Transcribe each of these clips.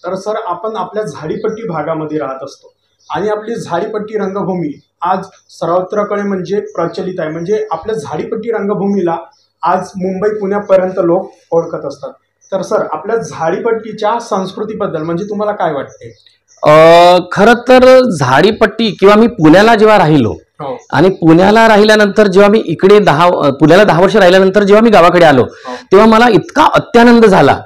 तर सर आपण आपल्या झाडीपट्टी भागामध्ये राहत असतो आणि आपली झाडीपट्टी रंगभूमी आज सर्वत्रकडे म्हणजे प्रचलित आहे। म्हणजे आपल्या झाडीपट्टी रंगभूमीला आज मुंबई पुण्यापर्यंत लोक ओळखत असतात। तर सर आपल्या झाडीपट्टीच्या संस्कृतीबद्दल म्हणजे तुम्हाला काय वाटते? खरं तर झाडीपट्टी किंवा मी पुण्याला जेव्हा राहिलो आणि पुण्याला राहिल्यानंतर जेव्हा मी इकडे पुण्याला 10 वर्ष राहिल्यानंतर जेव्हा मी गावाकडे आलो तेव्हा मला इतका अत्यानंद झाला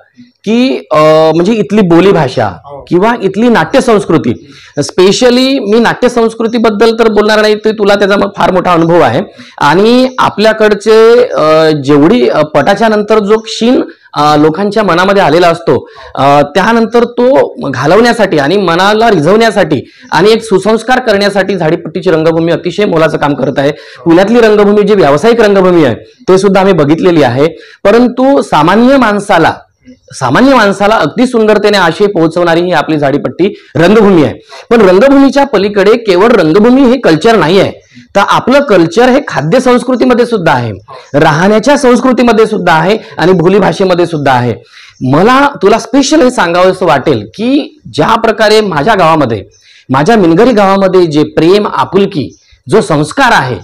की म्हणजे इथली बोली भाषा किंवा इथली नाट्य संस्कृती, स्पेशली मी नाट्य संस्कृतीबद्दल तर बोलणार नाही, ते तुला त्याचा फार मोठा अनुभव आहे। आणि आपल्याकडचे जेवढी पटाच्या नंतर जो क्षीण लोकांच्या मनामध्ये आलेला असतो त्यानंतर तो घालवण्यासाठी आणि मनाला रिझवण्यासाठी आणि एक सुसंस्कार करण्यासाठी झाडीपट्टीची रंगभूमी अतिशय मोलाचं काम करत आहे। पुण्यातली रंगभूमी जी व्यावसायिक रंगभूमी आहे ते सुद्धा आम्ही बघितलेली आहे, परंतु सामान्य माणसाला अगदी सुंदरतेने आशय पोहोचवणारी ही आपली झाडीपट्टी रंगभूमी आहे। पण रंगभूमीच्या पलीकडे केवळ रंगभूमी हे कल्चर नाही आहे, तर आपलं कल्चर हे खाद्य संस्कृतीमध्ये सुद्धा आहे, राहण्याच्या संस्कृतीमध्ये सुद्धा आहे आणि बोली भाषेमध्ये सुद्धा आहे। मला तुला स्पेशल हे सांगावंसं वाटेल की ज्या प्रकारे माझ्या गावामध्ये, माझ्या मिनगरी गावामध्ये जे प्रेम आपुलकी जो संस्कार आहे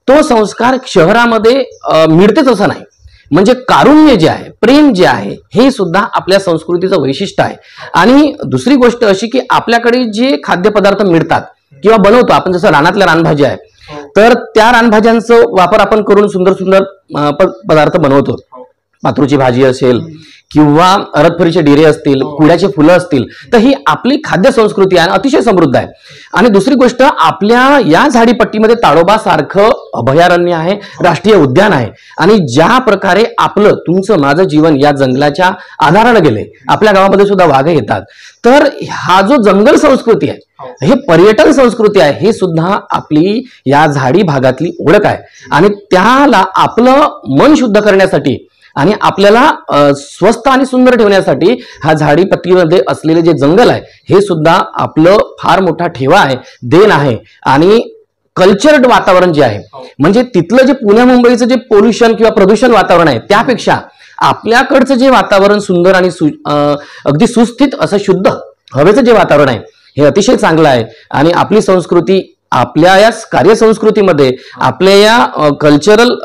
तो संस्कार शहरामध्ये मिळतेच असं नाही। म्हणजे कारुण्य जे आहे, प्रेम जे आहे, हे सुद्धा आपल्या संस्कृतीचं वैशिष्ट्य आहे। आणि दुसरी गोष्ट अशी की आपल्याकडे जे खाद्यपदार्थ मिळतात किंवा बनवतो आपण, जसं रानातल्या रानभाज्या आहे तर त्या रानभाज्यांचा वापर आपण करून सुंदर सुंदर पदार्थ बनवतो। पात्रूची भाजी असेल किंवा अरदफरीचे डिरे असतील, कुड्याचे फुलं असतील, तर ही आपली खाद्य संस्कृती आहे, अतिशय समृद्ध आहे। आणि दुसरी गोष्ट, आपल्या या झाडीपट्टीमध्ये ताडोबा सारखं अभयारण्य आहे, राष्ट्रीय उद्यान आहे आणि ज्या प्रकारे आपलं तुमचं माझं जीवन या जंगलाच्या आधाराने गेले, आपल्या गावामध्ये सुद्धा वाघ येतात, तर हा जो जंगल संस्कृती आहे, हे पर्यटन संस्कृती आहे, हे सुद्धा आपली या झाडी भागातली ओळख आहे। आणि त्याला आपलं मन शुद्ध करण्यासाठी आणि आपल्याला स्वस्थ आणि सुंदर ठेवण्यासाठी हा झाडीपट्टीमध्ये असलेले जे जंगल आहे हे सुद्धा आपलं फार मोठा ठेवा आहे, देण आहे। आणि कल्चर्ड वातावरण जे आहे, म्हणजे तिथलं जे पुण्या मुंबईचं जे पोल्युशन किंवा प्रदूषण वातावरण आहे त्यापेक्षा आपल्याकडचं जे वातावरण सुंदर आणि अगदी सुस्थित असं शुद्ध हवेचं जे वातावरण आहे हे अतिशय चांगलं आहे। आणि आपली संस्कृती, आपल्या या कार्यसंस्कृतीमध्ये, आपल्या या कल्चरल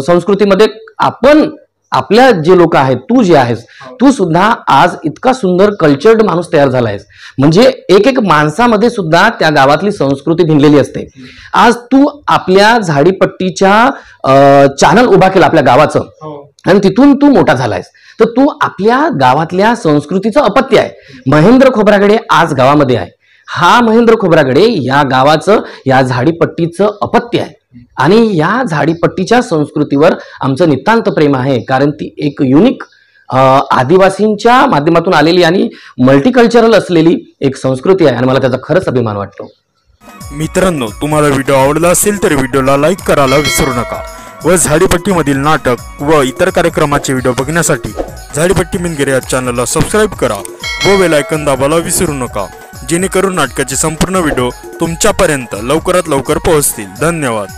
संस्कृतीमध्ये आपण, आपल्या जे लोक आहेत, तू जे आहेस, तू सुद्धा आज इतका सुंदर कल्चर्ड माणूस तयार झाला आहेस। म्हणजे एक माणसामध्ये सुद्धा त्या गावातली संस्कृती भिनलेली असते। आज तू आपल्या झाडीपट्टीच्या चॅनल उभा केला आपल्या गावाचं आणि तिथून तू मोठा झालायस, तर तू आपल्या गावातल्या संस्कृतीचं अपत्य आहे। महेंद्र खोब्रागडे आज गावामध्ये आहे, हा महेंद्र खोब्रागडे या गावाचं, या झाडीपट्टीचं अपत्य आहे। आणि या झाडीपट्टीच्या संस्कृतीवर आमचं नितांत प्रेम आहे, कारण ती एक युनिक आदिवासींच्या माध्यमातून आलेली आणि मल्टीकल्चरल असलेली एक संस्कृती आहे आणि मला त्याचा खरंच अभिमान वाटतो। मित्रांनो, तुम्हाला व्हिडिओ आवडला असेल तर व्हिडिओला लाईक करायला विसरू नका व झाडीपट्टीमधील नाटक व इतर कार्यक्रमाचे व्हिडिओ बघण्यासाठी झाडीपट्टी मिनगिरी या चॅनलला सबस्क्राईब करा व बेल आयकॉन दाबायला विसरू नका, जेणेकरून नाटकाचे संपूर्ण व्हिडिओ तुमच्यापर्यंत लवकरात लवकर पोहोचतील। धन्यवाद।